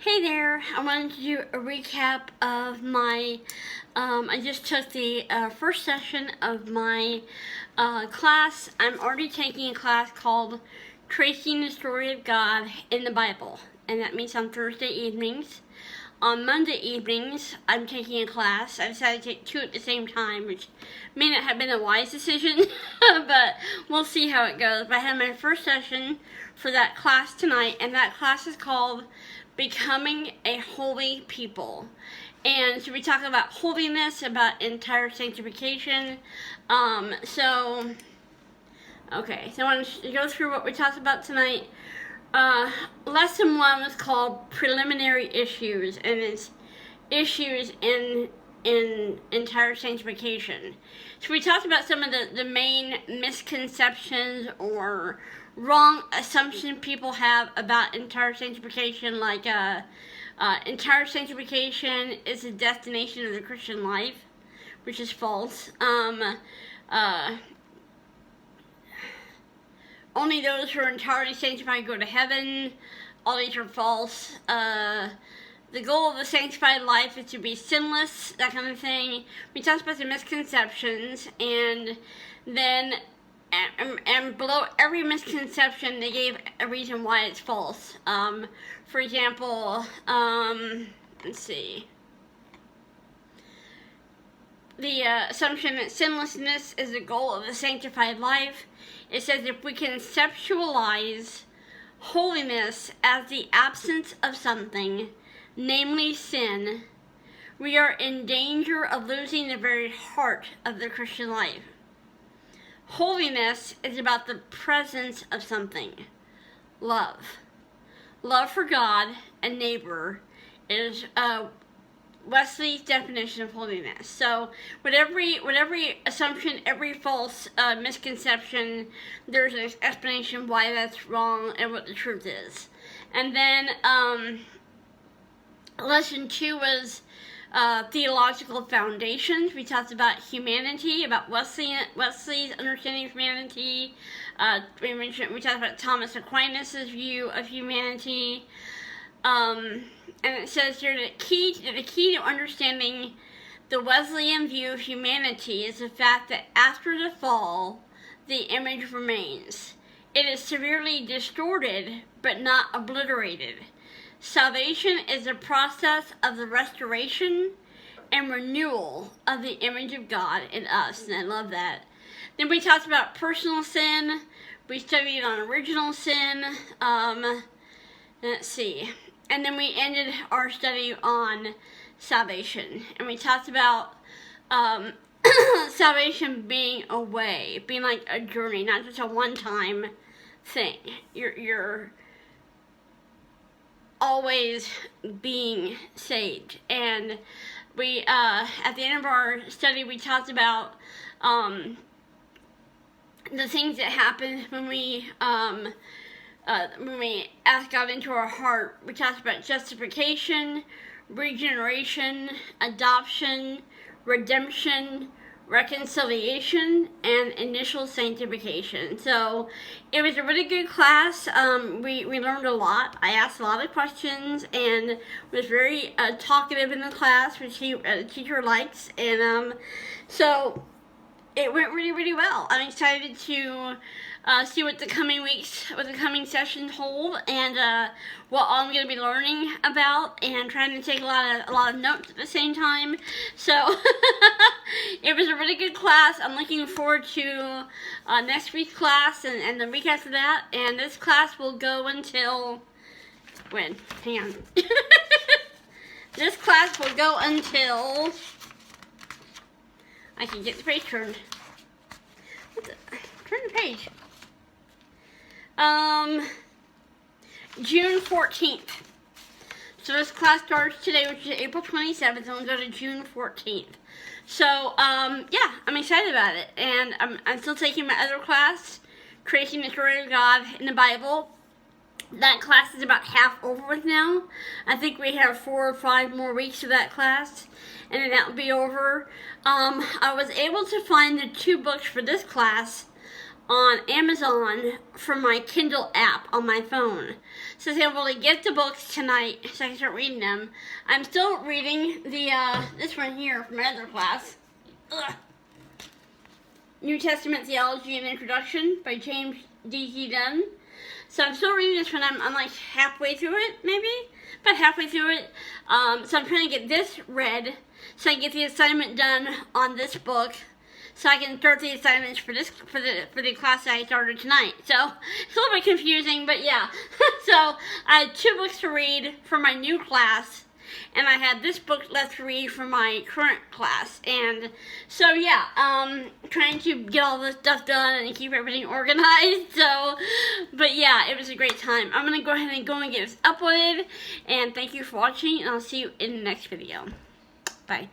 Hey there, I wanted to do a recap of my, I just took the first session of my class. I'm already taking a class called Tracing the Story of God in the Bible, and that means on Thursday evenings. On Monday evenings, I'm taking a class. I decided to take two at the same time, which may not have been a wise decision, but we'll see how it goes. But I had my first session for that class tonight, and that class is called Becoming a Holy People. And so we talk about holiness, about entire sanctification. So I want to go through what we talked about tonight. Lesson 1 was called Preliminary Issues, and it's issues in entire sanctification. So we talked about some of the main misconceptions or wrong assumptions people have about entire sanctification, like entire sanctification is the destination of the Christian life, which is false. Only those who are entirely sanctified go to heaven. All these are false. The goal of the sanctified life is to be sinless, that kind of thing. We talked about the misconceptions, and then and below every misconception, they gave a reason why it's false. For example, let's see. The assumption that sinlessness is the goal of the sanctified life. It says if we conceptualize holiness as the absence of something, namely sin, we are in danger of losing the very heart of the Christian life. Holiness is about the presence of something. Love. Love for God and neighbor is Wesley's definition of holiness. So with every assumption, every false misconception, there's an explanation why that's wrong and what the truth is. And then lesson 2 was theological foundations. We talked about humanity, about Wesley's understanding of humanity. We talked about Thomas Aquinas' view of humanity. And it says here that the key to understanding the Wesleyan view of humanity is the fact that after the fall, the image remains. It is severely distorted, but not obliterated. Salvation is a process of the restoration and renewal of the image of God in us, and I love that. Then we talked about personal sin. We studied on original sin. Let's see. And then we ended our study on salvation. And we talked about salvation being a way, being like a journey, not just a one-time thing. You're always being saved. And we, at the end of our study, we talked about the things that happen when we ask God into our heart. We talked about justification, regeneration, adoption, redemption, reconciliation, and initial sanctification. So it was a really good class. We learned a lot. I asked a lot of questions and was very talkative in the class, which the teacher likes. And so it went really, really well. I'm excited to see what the coming weeks, what the coming sessions hold, and what all I'm going to be learning about, and trying to take a lot of notes at the same time. So it was a really good class. I'm looking forward to next week's class and the week after that. And this class will go until when? Hang on. This class will go until I can get the page turned. Turn the page. June 14th. So this class starts today, which is April 27th, and we'll go to June 14th. So, yeah, I'm excited about it. And I'm still taking my other class, Tracing the Story of God in the Bible. That class is about half over with now. I think we have 4 or 5 more weeks of that class, and then that will be over. I was able to find the 2 books for this class on Amazon from my Kindle app on my phone. so I was able to get the books tonight so I can start reading them. I'm still reading the this one here from my other class. Ugh. New Testament Theology and Introduction by James D.T. Dunn. So I'm still reading this one. I'm like halfway through it, maybe, but halfway through it. So I'm trying to get this read so I can get the assignment done on this book, so I can start the assignments for the class that I started tonight. So it's a little bit confusing, but yeah. So I had 2 books to read for my new class, and I had this book left to read for my current class. And so yeah, trying to get all this stuff done and keep everything organized. So, but yeah, it was a great time. I'm gonna go ahead and get this uploaded, and thank you for watching, and I'll see you in the next video. Bye.